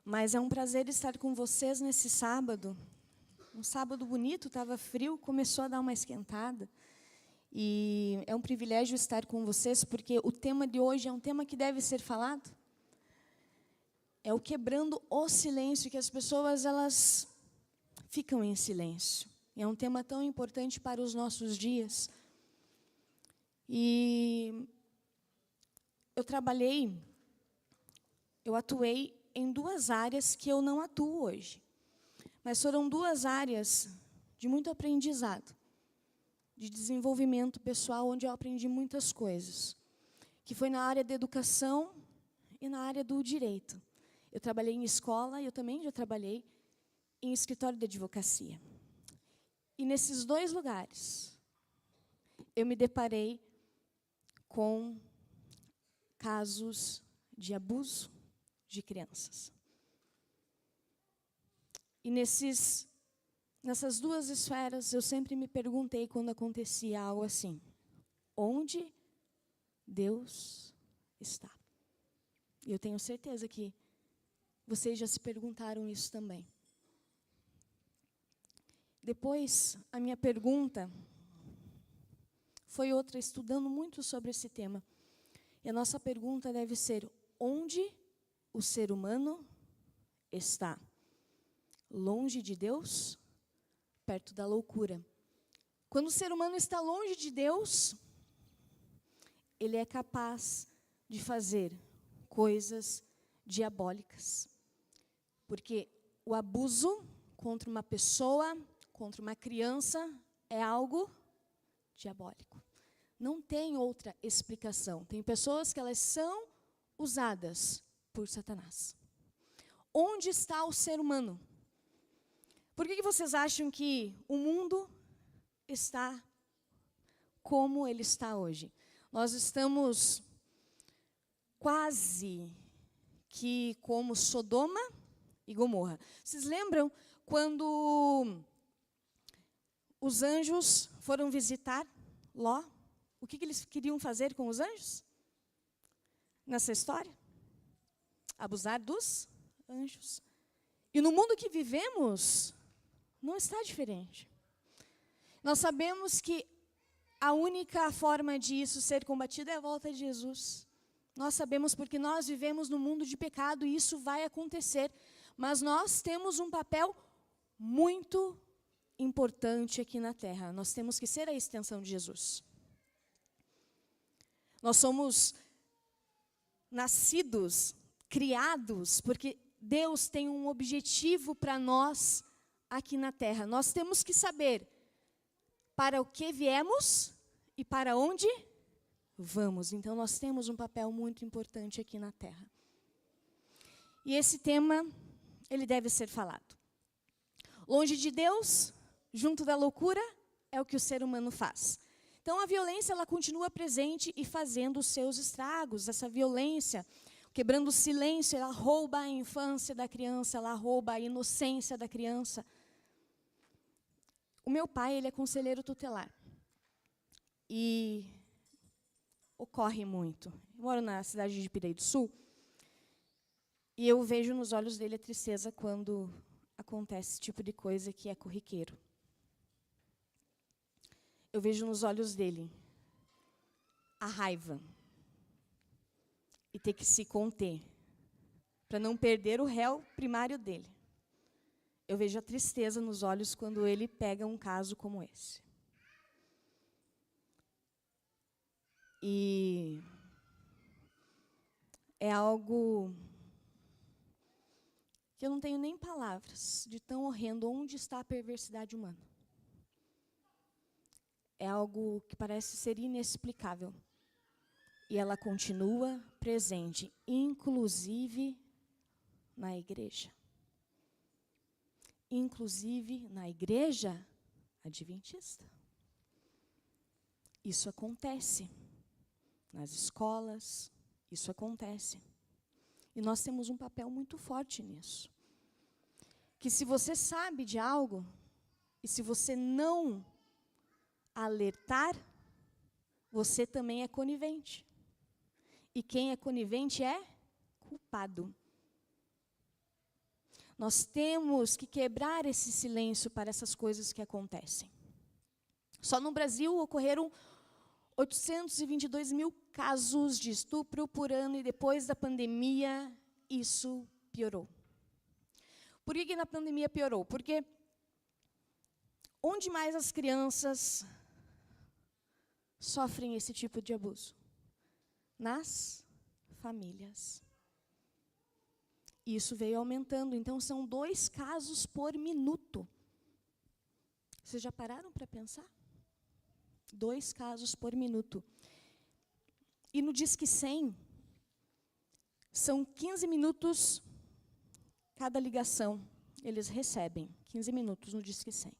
Mas é um prazer estar com vocês nesse sábado. Um sábado bonito, estava frio, começou a dar uma esquentada. E é um privilégio estar com vocês, porque o tema de hoje é um tema que deve ser falado. É o quebrando o silêncio, que as pessoas elas ficam em silêncio. E é um tema tão importante para os nossos dias. E eu atuei em duas áreas que eu não atuo hoje. Mas foram duas áreas de muito aprendizado, de desenvolvimento pessoal, onde eu aprendi muitas coisas. Que foi na área da educação e na área do direito. Eu trabalhei em escola e eu também já trabalhei em escritório de advocacia. E nesses dois lugares, eu me deparei com casos de abuso de crianças. E nessas duas esferas, eu sempre me perguntei, quando acontecia algo assim, onde Deus está? E eu tenho certeza que vocês já se perguntaram isso também. Depois, a minha pergunta foi outra, estudando muito sobre esse tema. E a nossa pergunta deve ser, onde o ser humano está? Longe de Deus? Perto da loucura. Quando o ser humano está longe de Deus, ele é capaz de fazer coisas diabólicas. Porque o abuso contra uma pessoa, contra uma criança, é algo diabólico. Não tem outra explicação. Tem pessoas que elas são usadas por Satanás. Onde está o ser humano? Por que vocês acham que o mundo está como ele está hoje? Nós estamos quase que como Sodoma e Gomorra. Vocês lembram quando os anjos foram visitar Ló? O que eles queriam fazer com os anjos? Nessa história? Abusar dos anjos. E no mundo que vivemos, não está diferente. Nós sabemos que a única forma de isso ser combatido é a volta de Jesus. Nós sabemos porque nós vivemos num mundo de pecado e isso vai acontecer. Mas nós temos um papel muito importante aqui na Terra. Nós temos que ser a extensão de Jesus. Nós somos nascidos, criados, porque Deus tem um objetivo para nós aqui na Terra. Nós temos que saber para o que viemos e para onde vamos. Então, nós temos um papel muito importante aqui na Terra. E esse tema, ele deve ser falado. Longe de Deus, junto da loucura, é o que o ser humano faz. Então, a violência, ela continua presente e fazendo os seus estragos. Essa violência, quebrando o silêncio, ela rouba a infância da criança, ela rouba a inocência da criança. O meu pai, ele é conselheiro tutelar. E ocorre muito. Eu moro na cidade de Pirei do Sul. E eu vejo nos olhos dele a tristeza quando acontece esse tipo de coisa que é corriqueiro. Eu vejo nos olhos dele a raiva e ter que se conter para não perder o réu primário dele. Eu vejo a tristeza nos olhos quando ele pega um caso como esse. E é algo que eu não tenho nem palavras de tão horrendo. Onde está a perversidade humana? É algo que parece ser inexplicável. E ela continua presente, inclusive na igreja. Inclusive na igreja adventista. Isso acontece nas escolas, isso acontece. E nós temos um papel muito forte nisso. Que se você sabe de algo, e se você não alertar, você também é conivente. E quem é conivente é culpado. Nós temos que quebrar esse silêncio para essas coisas que acontecem. Só no Brasil ocorreram 822 mil casos de estupro por ano e depois da pandemia isso piorou. Por que na pandemia piorou? Porque onde mais as crianças sofrem esse tipo de abuso? Nas famílias. Isso veio aumentando, então são 2 casos por minuto. Vocês já pararam para pensar? 2 casos por minuto. E no Disque 100, são 15 minutos cada ligação. Eles recebem 15 minutos no Disque 100.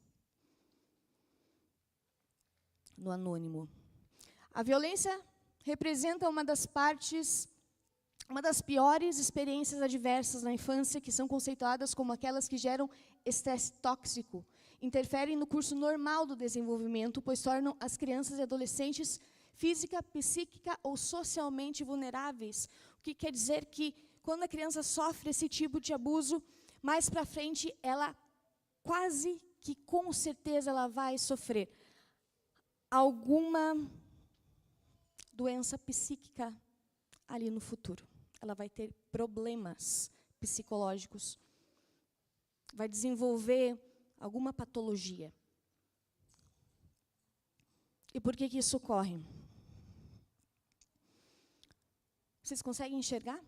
No anônimo. A violência representa uma das piores experiências adversas na infância, que são conceituadas como aquelas que geram estresse tóxico, interferem no curso normal do desenvolvimento, pois tornam as crianças e adolescentes física, psíquica ou socialmente vulneráveis. O que quer dizer que, quando a criança sofre esse tipo de abuso, mais para frente, ela quase que com certeza ela vai sofrer alguma doença psíquica ali no futuro. Ela vai ter problemas psicológicos, vai desenvolver alguma patologia. E por que isso ocorre? Vocês conseguem enxergar?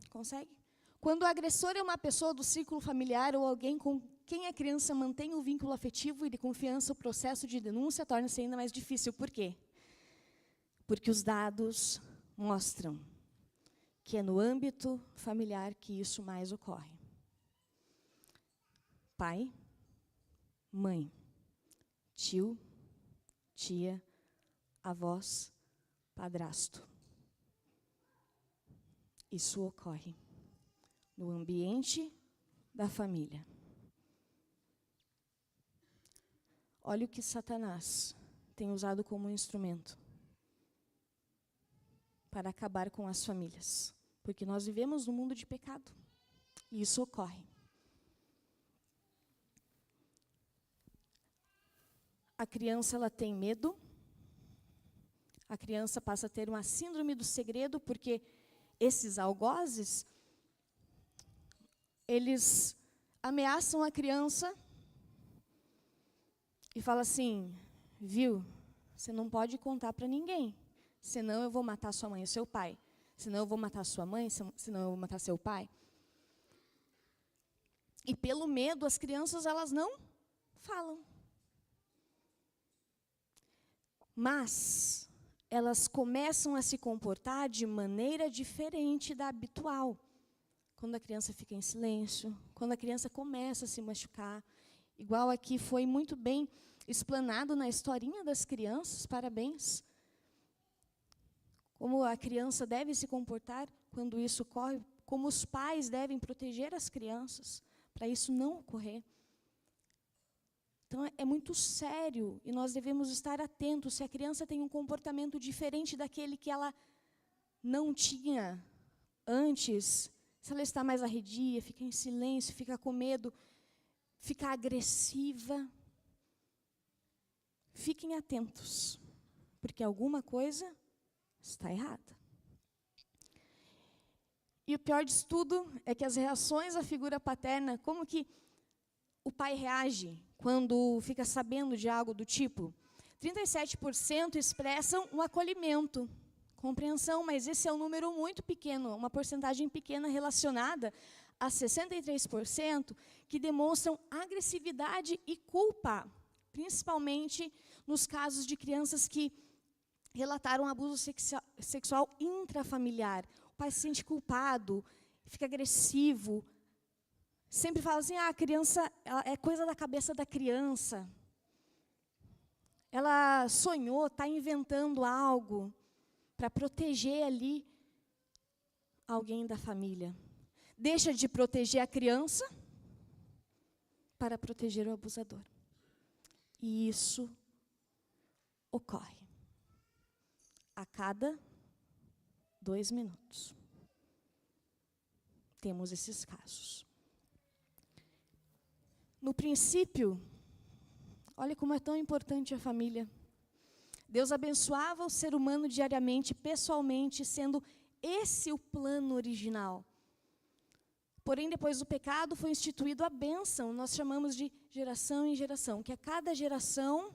Consegue? Quando o agressor é uma pessoa do círculo familiar ou alguém com quem a criança mantém um vínculo afetivo e de confiança, o processo de denúncia torna-se ainda mais difícil. Por quê? Porque os dados mostram que é no âmbito familiar que isso mais ocorre. Pai, mãe, tio, tia, avós, padrasto. Isso ocorre no ambiente da família. Olha o que Satanás tem usado como instrumento para acabar com as famílias. Porque nós vivemos num mundo de pecado. E isso ocorre. A criança ela tem medo. A criança passa a ter uma síndrome do segredo, porque esses algozes, eles ameaçam a criança e falam assim, viu, você não pode contar para ninguém, senão eu vou matar sua mãe e seu pai. Senão eu vou matar sua mãe, senão eu vou matar seu pai. E pelo medo, as crianças elas não falam. Mas elas começam a se comportar de maneira diferente da habitual. Quando a criança fica em silêncio, quando a criança começa a se machucar. Igual aqui foi muito bem explanado na historinha das crianças, parabéns. Como a criança deve se comportar quando isso ocorre, como os pais devem proteger as crianças, para isso não ocorrer. Então, é muito sério, e nós devemos estar atentos se a criança tem um comportamento diferente daquele que ela não tinha antes, se ela está mais arredia, fica em silêncio, fica com medo, fica agressiva. Fiquem atentos, porque alguma coisa está errada. E o pior disso tudo é que as reações à figura paterna, como que o pai reage quando fica sabendo de algo do tipo? 37% expressam um acolhimento, compreensão, mas esse é um número muito pequeno, uma porcentagem pequena relacionada a 63% que demonstram agressividade e culpa, principalmente nos casos de crianças que relataram abuso sexual intrafamiliar. O pai se sente culpado, fica agressivo, sempre fala assim, a criança, é coisa da cabeça da criança. Ela sonhou, está inventando algo para proteger ali alguém da família. Deixa de proteger a criança para proteger o abusador. E isso ocorre a cada 2 minutos. Temos esses casos. No princípio, olha como é tão importante a família. Deus abençoava o ser humano diariamente, pessoalmente, sendo esse o plano original. Porém, depois do pecado, foi instituído a bênção. Nós chamamos de geração em geração, que a cada geração,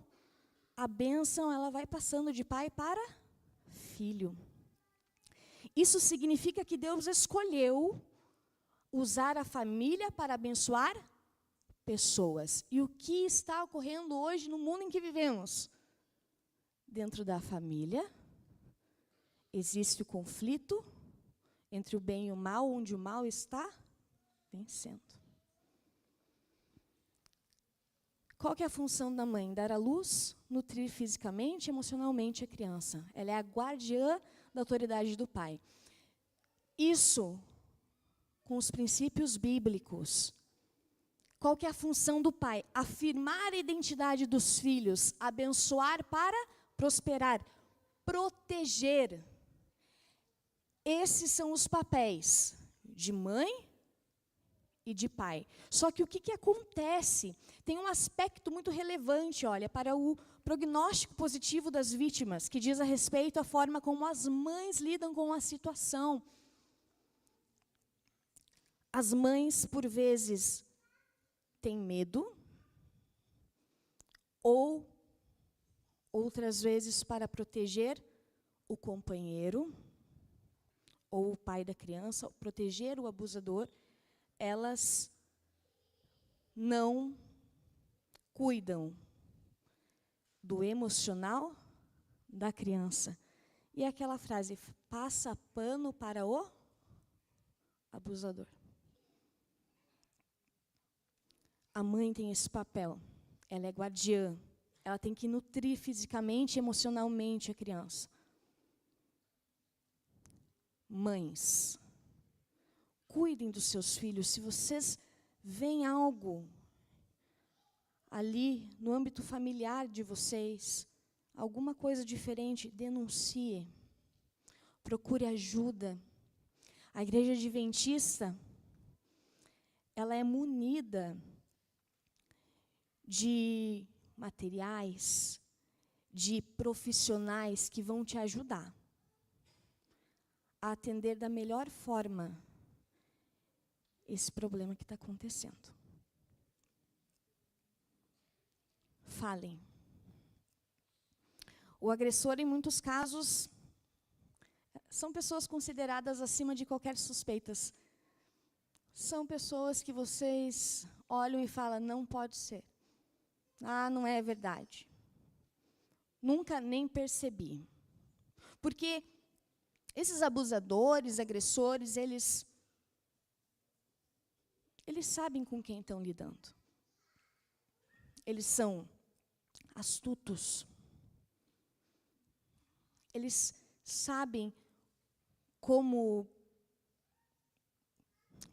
a bênção ela vai passando de pai para filho. Isso significa que Deus escolheu usar a família para abençoar pessoas. E o que está ocorrendo hoje no mundo em que vivemos? Dentro da família, existe o conflito entre o bem e o mal, onde o mal está vencendo. Qual que é a função da mãe? Dar à luz, nutrir fisicamente e emocionalmente a criança. Ela é a guardiã da autoridade do pai. Isso com os princípios bíblicos. Qual que é a função do pai? Afirmar a identidade dos filhos, abençoar para prosperar, proteger. Esses são os papéis de mãe e de pai. Só que o que acontece? Tem um aspecto muito relevante, olha, para o prognóstico positivo das vítimas, que diz a respeito à forma como as mães lidam com a situação. As mães, por vezes, têm medo, ou outras vezes para proteger o companheiro, ou o pai da criança, proteger o abusador, elas não cuidam do emocional da criança. E aquela frase, passa pano para o abusador. A mãe tem esse papel, ela é guardiã, ela tem que nutrir fisicamente e emocionalmente a criança. Mães, cuidem dos seus filhos. Se vocês veem algo ali no âmbito familiar de vocês, alguma coisa diferente, denuncie. Procure ajuda. A igreja adventista, ela é munida de materiais, de profissionais que vão te ajudar a atender da melhor forma esse problema que está acontecendo. Falem. O agressor, em muitos casos, são pessoas consideradas acima de qualquer suspeitas. São pessoas que vocês olham e falam, não pode ser. Ah, não é verdade. Nunca nem percebi. Porque esses abusadores, agressores, eles sabem com quem estão lidando. Eles são astutos. Eles sabem como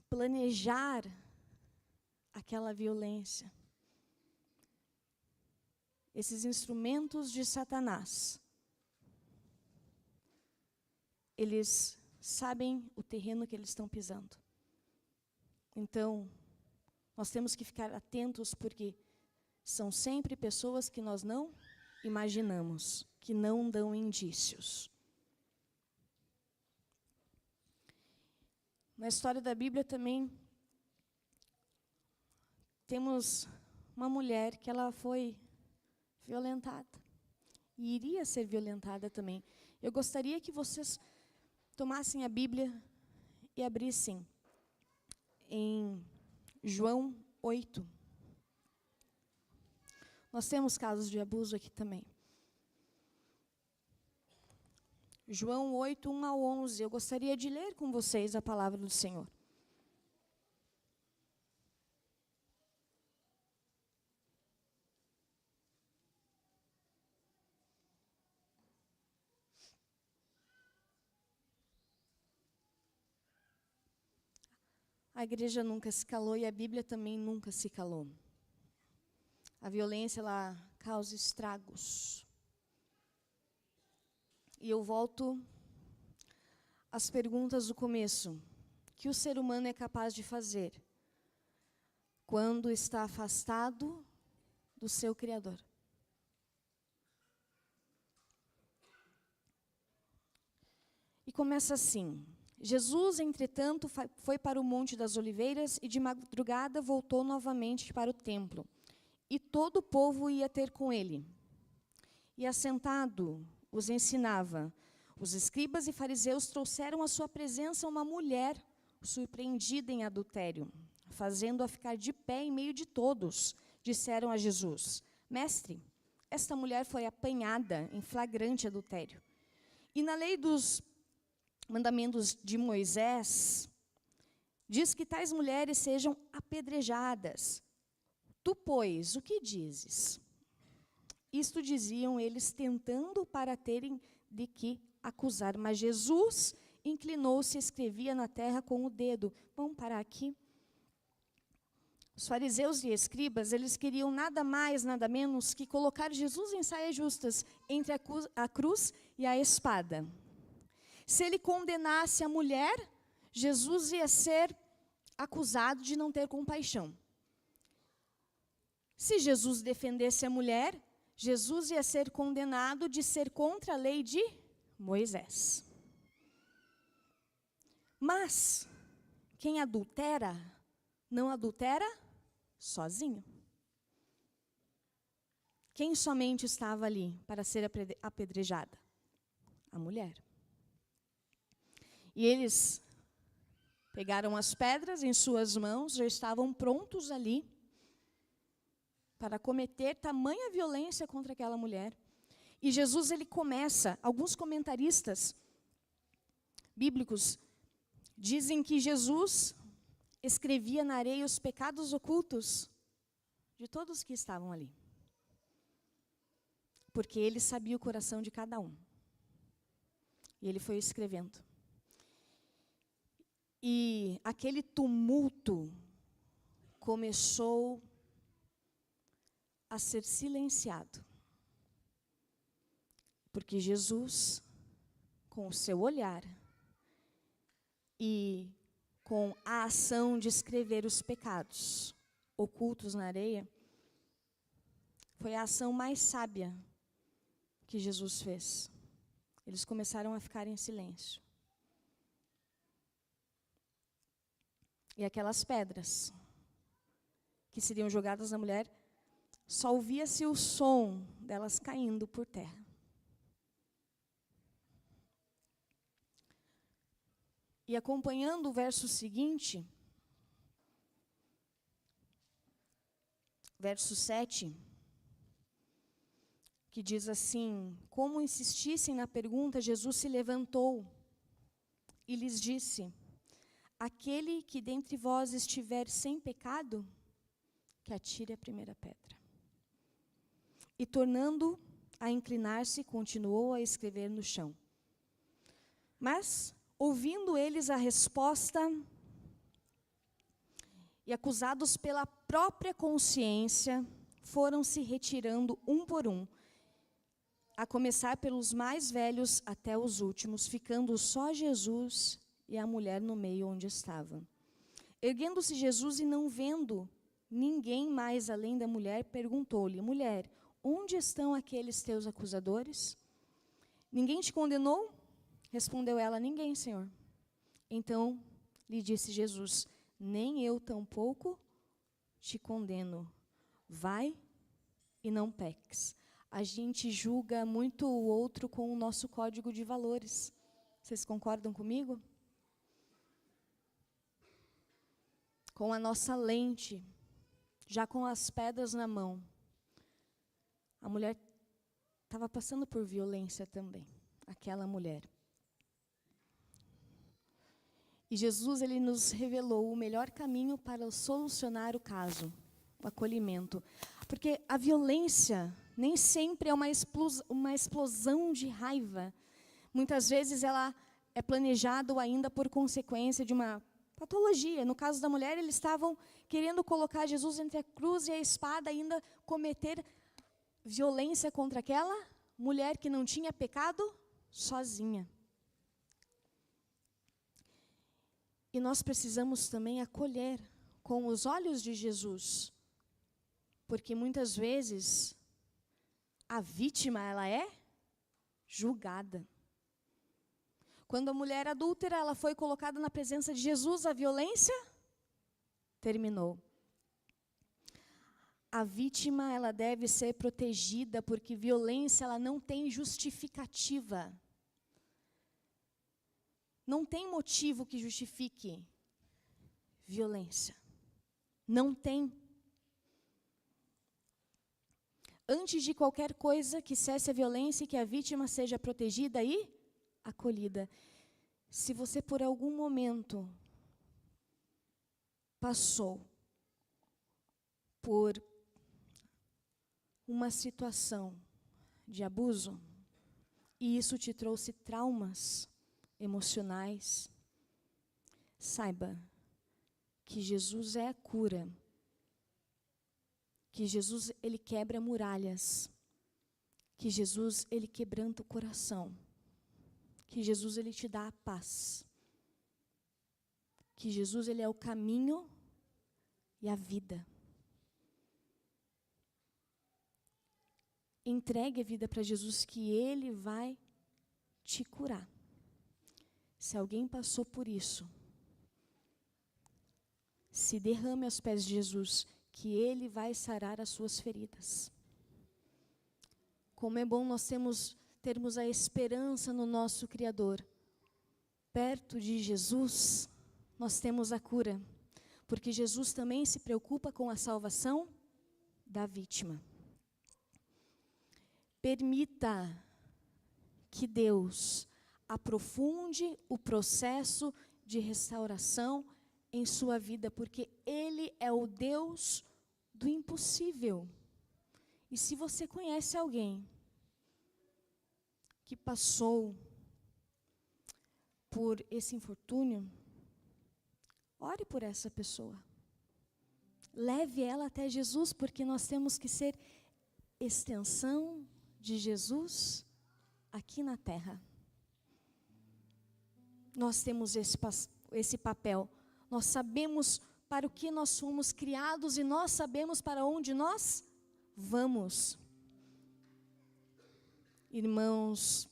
planejar aquela violência. Esses instrumentos de Satanás, eles sabem o terreno que eles estão pisando. Então, nós temos que ficar atentos, porque são sempre pessoas que nós não imaginamos, que não dão indícios. Na história da Bíblia também temos uma mulher que ela foi violentada e iria ser violentada também. Eu gostaria que vocês tomassem a Bíblia e abrissem em João 8. Nós temos casos de abuso aqui também. João 8, 1 ao 11. Eu gostaria de ler com vocês a palavra do Senhor. A igreja nunca se calou e a Bíblia também nunca se calou. A violência, ela causa estragos. E eu volto às perguntas do começo. O que o ser humano é capaz de fazer quando está afastado do seu Criador. E começa assim: Jesus, entretanto, foi para o Monte das Oliveiras e de madrugada voltou novamente para o templo. E todo o povo ia ter com ele. E assentado os ensinava. Os escribas e fariseus trouxeram à sua presença uma mulher surpreendida em adultério, fazendo-a ficar de pé em meio de todos. Disseram a Jesus: Mestre, esta mulher foi apanhada em flagrante adultério. E na lei dos mandamentos de Moisés, diz que tais mulheres sejam apedrejadas. Tu, pois, o que dizes? Isto diziam eles, tentando para terem de que acusar. Mas Jesus inclinou-se e escrevia na terra com o dedo. Vamos parar aqui. Os fariseus e escribas, eles queriam nada mais, nada menos que colocar Jesus em saias justas entre a cruz e a espada. Se ele condenasse a mulher, Jesus ia ser acusado de não ter compaixão. Se Jesus defendesse a mulher, Jesus ia ser condenado de ser contra a lei de Moisés. Mas quem adultera, não adultera sozinho. Quem somente estava ali para ser apedrejada? A mulher. E eles pegaram as pedras em suas mãos, já estavam prontos ali para cometer tamanha violência contra aquela mulher. E Jesus, ele começa, alguns comentaristas bíblicos dizem que Jesus escrevia na areia os pecados ocultos de todos que estavam ali. Porque ele sabia o coração de cada um. E ele foi escrevendo. E aquele tumulto começou a ser silenciado. Porque Jesus, com o seu olhar e com a ação de escrever os pecados ocultos na areia, foi a ação mais sábia que Jesus fez. Eles começaram a ficar em silêncio. E aquelas pedras que seriam jogadas na mulher, só ouvia-se o som delas caindo por terra. E acompanhando o verso seguinte, verso 7, que diz assim: como insistissem na pergunta, Jesus se levantou e lhes disse: aquele que dentre vós estiver sem pecado, que atire a primeira pedra. E tornando a inclinar-se, continuou a escrever no chão. Mas, ouvindo eles a resposta, e acusados pela própria consciência, foram se retirando um por um, a começar pelos mais velhos até os últimos, ficando só Jesus e a mulher no meio onde estava. Erguendo-se Jesus e não vendo ninguém mais além da mulher, perguntou-lhe: mulher, onde estão aqueles teus acusadores? Ninguém te condenou? Respondeu ela: ninguém, Senhor. Então lhe disse Jesus: nem eu tampouco te condeno. Vai e não peques. A gente julga muito o outro com o nosso código de valores. Vocês concordam comigo? Com a nossa lente, já com as pedras na mão. A mulher estava passando por violência também, aquela mulher. E Jesus, ele nos revelou o melhor caminho para solucionar o caso, o acolhimento. Porque a violência nem sempre é uma explosão de raiva. Muitas vezes ela é planejada ainda por consequência de uma patologia. No caso da mulher, eles estavam querendo colocar Jesus entre a cruz e a espada, ainda cometer violência contra aquela mulher que não tinha pecado sozinha. E nós precisamos também acolher com os olhos de Jesus. Porque muitas vezes a vítima, ela é julgada. Quando a mulher adúltera, ela foi colocada na presença de Jesus, a violência terminou. A vítima, ela deve ser protegida, porque violência, ela não tem justificativa. Não tem motivo que justifique violência. Não tem. Antes de qualquer coisa, que cesse a violência e que a vítima seja protegida e acolhida. Se você por algum momento passou por uma situação de abuso e isso te trouxe traumas emocionais, saiba que Jesus é a cura. Que Jesus, ele quebra muralhas. Que Jesus, ele quebranta o coração. Que Jesus, ele te dá a paz. Que Jesus, ele é o caminho e a vida. Entregue a vida para Jesus, que ele vai te curar. Se alguém passou por isso, se derrame aos pés de Jesus, que ele vai sarar as suas feridas. Como é bom nós termos a esperança no nosso Criador. Perto de Jesus, nós temos a cura, porque Jesus também se preocupa com a salvação da vítima. Permita que Deus aprofunde o processo de restauração em sua vida, porque Ele é o Deus do impossível. E se você conhece alguém que passou por esse infortúnio, ore por essa pessoa. Leve ela até Jesus, porque nós temos que ser extensão de Jesus aqui na terra. Nós temos esse papel. Nós sabemos para o que nós fomos criados e nós sabemos para onde nós vamos. Irmãos,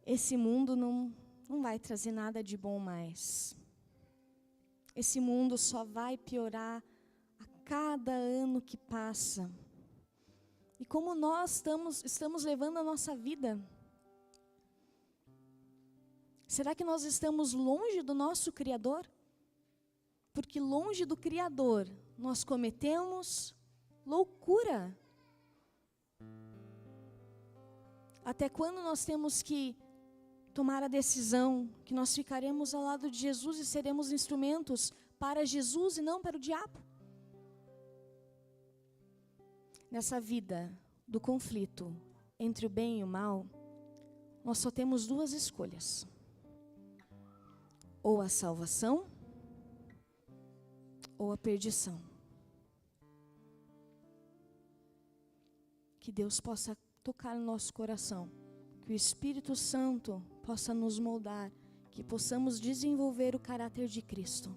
esse mundo não vai trazer nada de bom mais. Esse mundo só vai piorar a cada ano que passa. E como nós estamos levando a nossa vida? Será que nós estamos longe do nosso Criador? Porque longe do Criador, nós cometemos loucura. Até quando nós temos que tomar a decisão que nós ficaremos ao lado de Jesus e seremos instrumentos para Jesus e não para o diabo? Nessa vida do conflito entre o bem e o mal, nós só temos duas escolhas. Ou a salvação, ou a perdição. Que Deus possa tocar no nosso coração, que o Espírito Santo possa nos moldar, que possamos desenvolver o caráter de Cristo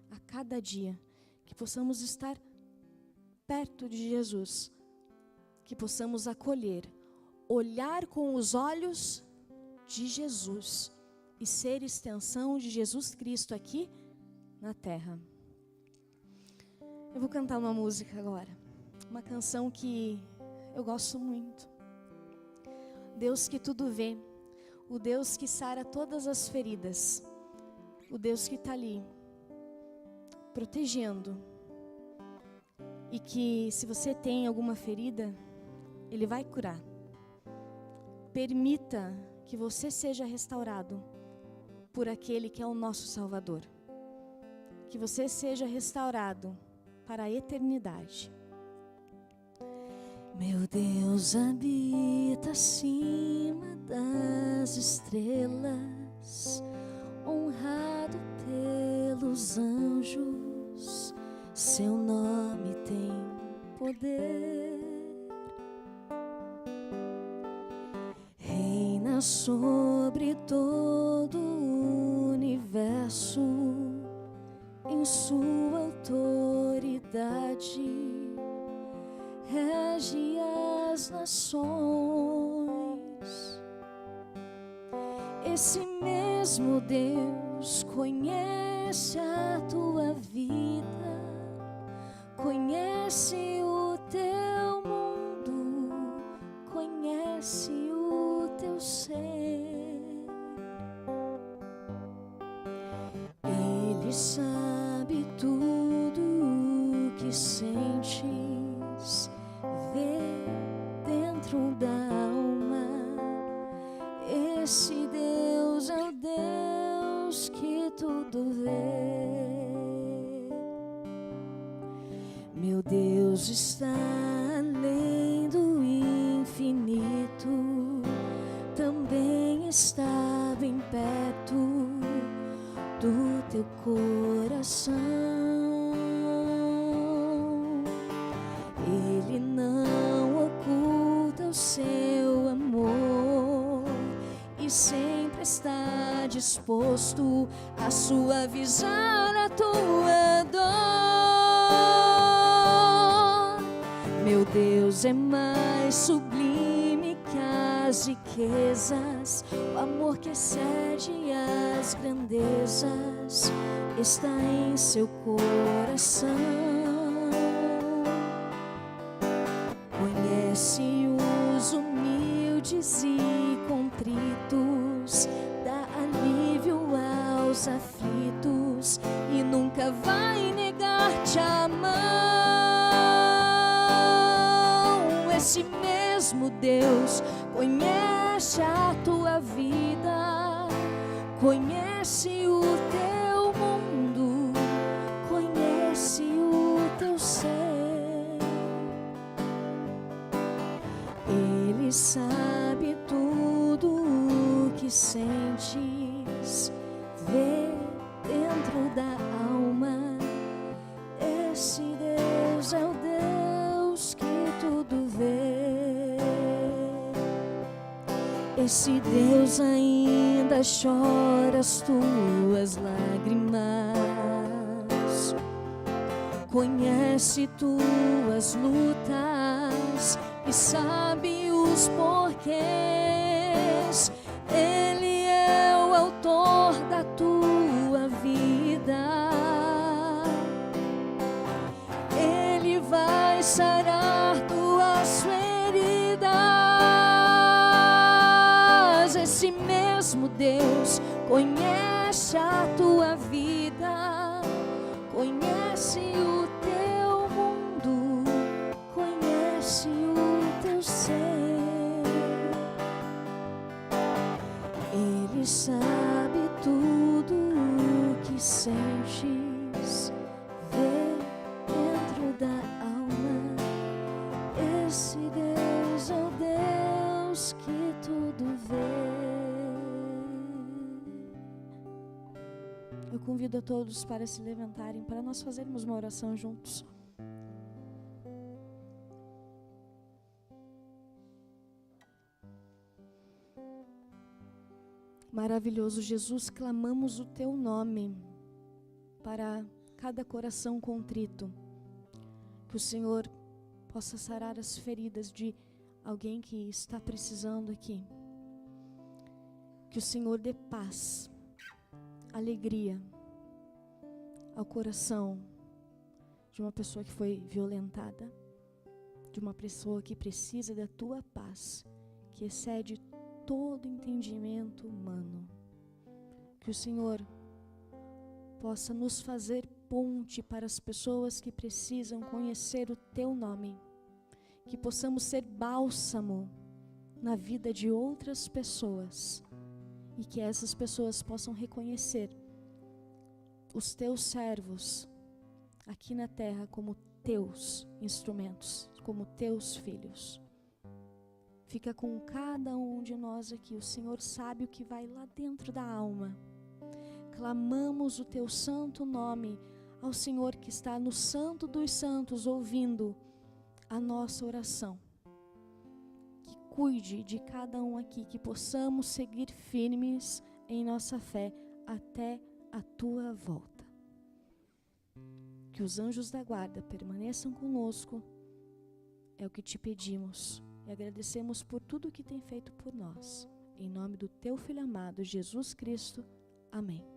a cada dia, que possamos estar perto de Jesus, que possamos acolher, olhar com os olhos de Jesus e ser extensão de Jesus Cristo aqui na terra. Eu vou cantar uma música agora, uma canção que eu gosto muito. Deus que tudo vê, o Deus que sara todas as feridas, o Deus que está ali, protegendo. E que se você tem alguma ferida, Ele vai curar. Permita que você seja restaurado por aquele que é o nosso Salvador. Que você seja restaurado para a eternidade. Meu Deus habita acima das estrelas, honrado pelos anjos, seu nome tem poder. Reina sobre todo o universo, em sua rege as nações. Esse mesmo Deus conhece a tua vida, conhece o teu mundo, conhece o teu ser. Ele sabe tudo o que sentes, vê dentro da alma. Esse Deus é o Deus que tudo vê. Meu Deus está além do infinito, também está bem perto do teu coração. Ele não oculta o seu amor e sempre está disposto a suavizar a tua dor. Meu Deus é mais sublime que as riquezas, o amor que excede as grandezas está em seu coração. Conhece os humildes e contritos, dá alívio aos aflitos e nunca vai negar-te a mão. Esse mesmo Deus conhece a tua vida, conhece o teu mundo, conhece o teu ser. Ele sabe tudo o que sentes, vê dentro da alma. Esse Deus é o Deus que tudo vê. Esse Deus ainda chora as tuas lágrimas, conhece tuas lutas e sabe os porquês. Ele é o autor da tua vida. Ele vai sarar tuas feridas. Esse mesmo Deus conhece a tua vida, conhece o teu mundo, conhece o teu ser. Ele sabe tudo o que sentes, vê dentro da alma. Esse Deus é o Deus que tudo vê. Eu convido a todos para se levantarem, para nós fazermos uma oração juntos. Maravilhoso Jesus, clamamos o teu nome para cada coração contrito. Que o Senhor possa sarar as feridas de alguém que está precisando aqui. Que o Senhor dê paz, alegria ao coração de uma pessoa que foi violentada, de uma pessoa que precisa da tua paz, que excede todo entendimento humano. Que o Senhor possa nos fazer ponte para as pessoas que precisam conhecer o teu nome, que possamos ser bálsamo na vida de outras pessoas e que essas pessoas possam reconhecer os teus servos aqui na terra como teus instrumentos, como teus filhos. Fica com cada um de nós aqui. O Senhor sabe o que vai lá dentro da alma. Clamamos o teu santo nome ao Senhor que está no Santo dos Santos, ouvindo a nossa oração. Que cuide de cada um aqui, que possamos seguir firmes em nossa fé até a tua volta. que os anjos da guarda permaneçam conosco, é o que te pedimos e agradecemos por tudo que tem feito por nós. Em nome do teu Filho amado, Jesus Cristo. Amém.